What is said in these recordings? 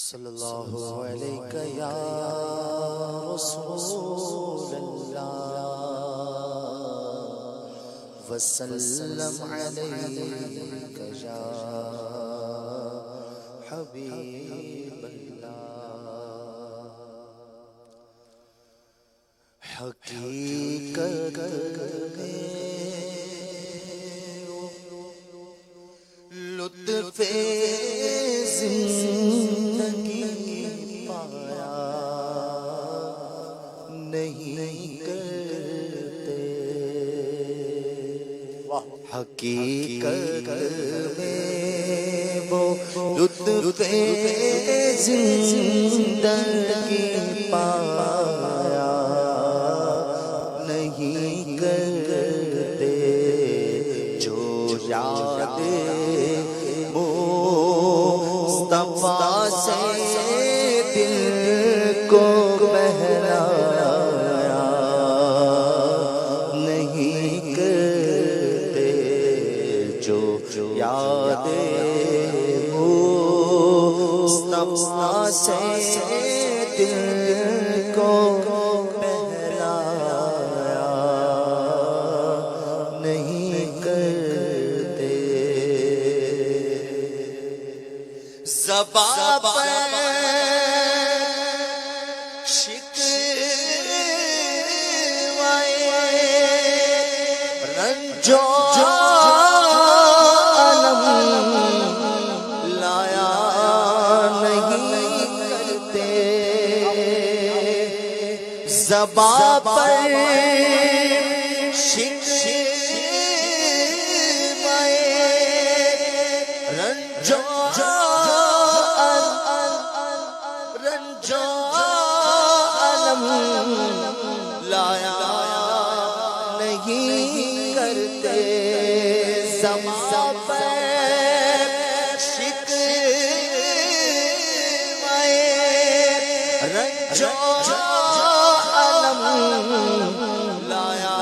صلی اللہ علیہ یا رسول اللہ وسلم علیک یا حبیب اللہ۔ حقیقت میں لطف زندگی پایا نہیں کرتے، حقیقت میں وہ لطف زندگی پایا نہیں کرتے، جو یاد مصطفیٰ سے دل کو بہلایا نہیں کرتے، جو یاد مصطفیٰ سے دل کو بہلایا نہیں کرتے۔ زباں پر شکوائے رنج و الم لایا نہیں کرتے، زباں پر شکوائے رنج و لایا نہیں کرتے، زباں پر شکوائے رنج و الم لایا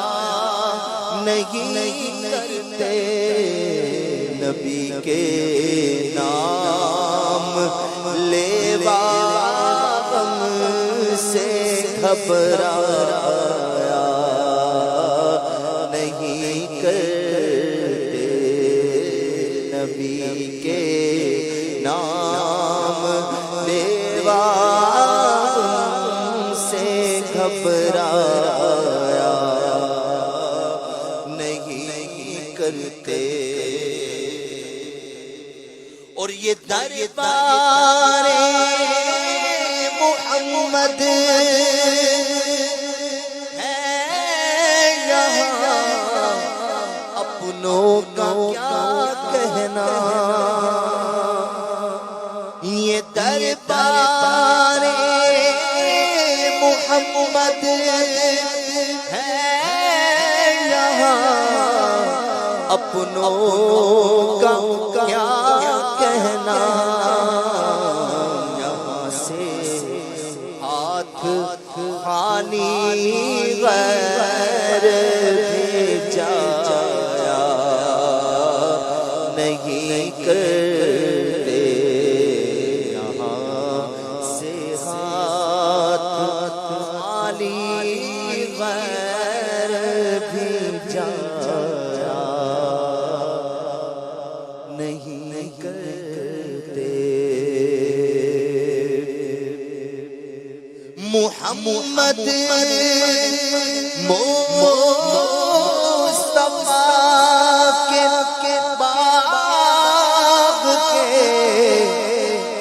نہیں کرتے، نبی کے نام لیوا سے گھبرایا نہیں کرتے، نبی کے نام لیوا سے گھبرایا نہیں کرتے، اور یہ دربار محمد ہے یہاں، اپنوں کا کیا کہنا، یہ دربار محمد ہے یہاں، اپنوں کا کیا کہنا، خالی غیر بھیجایا نہیں کرتے، یہاں سے ہاتھ خالی غیر بھیجایا نہیں کرتے۔ محمد مصطفیٰ کے باغ کے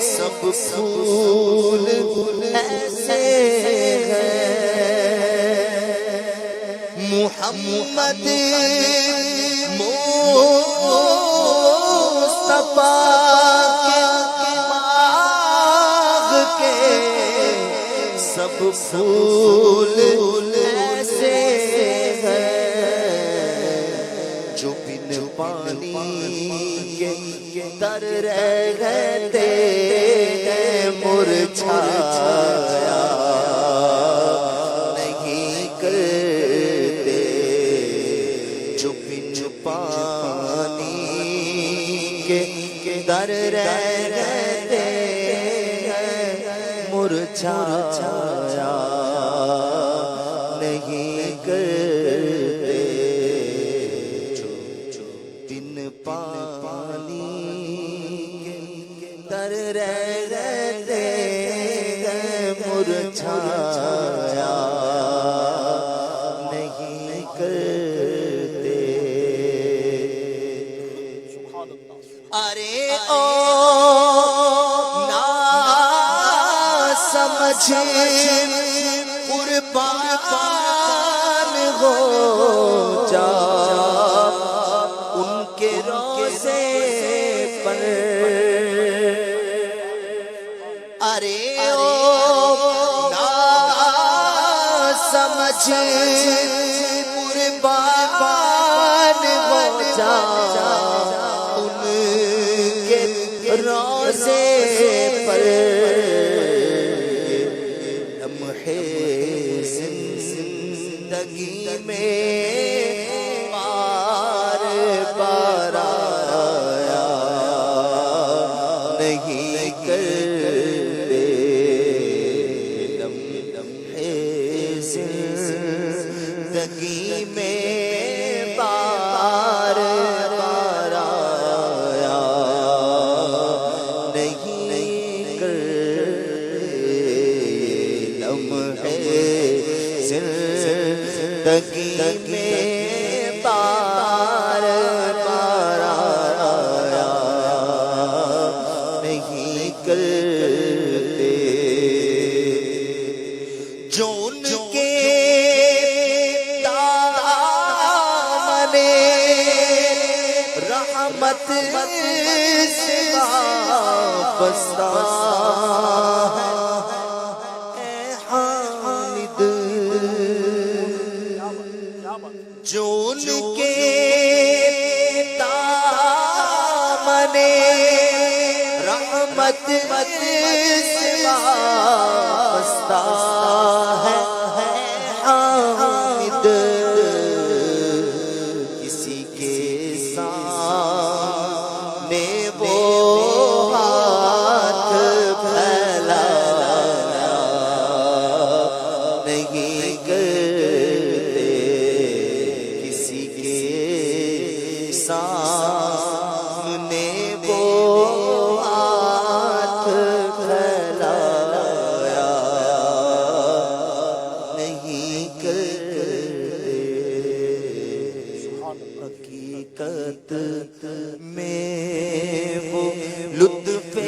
سب پھول ایسے ہیں، محمد مصطفیٰ کے باغ کے سب پھول ایسے ہیں، جو بن پانی کے در رہتے مرجھایا نہیں کرتے، جو بن پانی کے در رہتے ہیں مرجھایا نہیں کرتے بن پانی کے در رہتے مرجھایا نہیں کرتے ارے او نا سمجھ قربان ہو جا ان کے روزے پر ارے او نا سمجھ قربان ہو جا ان کے روزے پر لمحے زندگی میں بار بار آیا نہیں کرتے لمحے زندگی میں بار بار آیا نہیں کرتے لمحے زندگی میں بار بار آیا نہیں کرتے جو ان کے دامن رحمت سے وابستہ ہے حامد جو ان کے دامن رحمت سے وابستہ ہے حامد کسی کے سامنے وہ ہاتھ پھیلایا نہیں کرتے کسی کے سامنے وہ ہاتھ پھیلایا نہیں کرتے حقیقت میں وہ لطف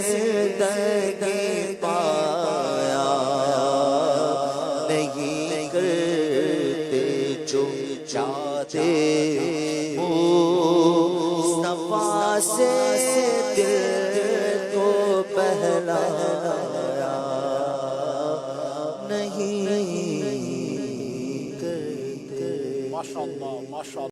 زندگی پایا نہیں کرتے جو چاہتے مصطفیٰ سے دل کو بہلایا نہیں کرتے ماشاءاللہ ماشاءاللہ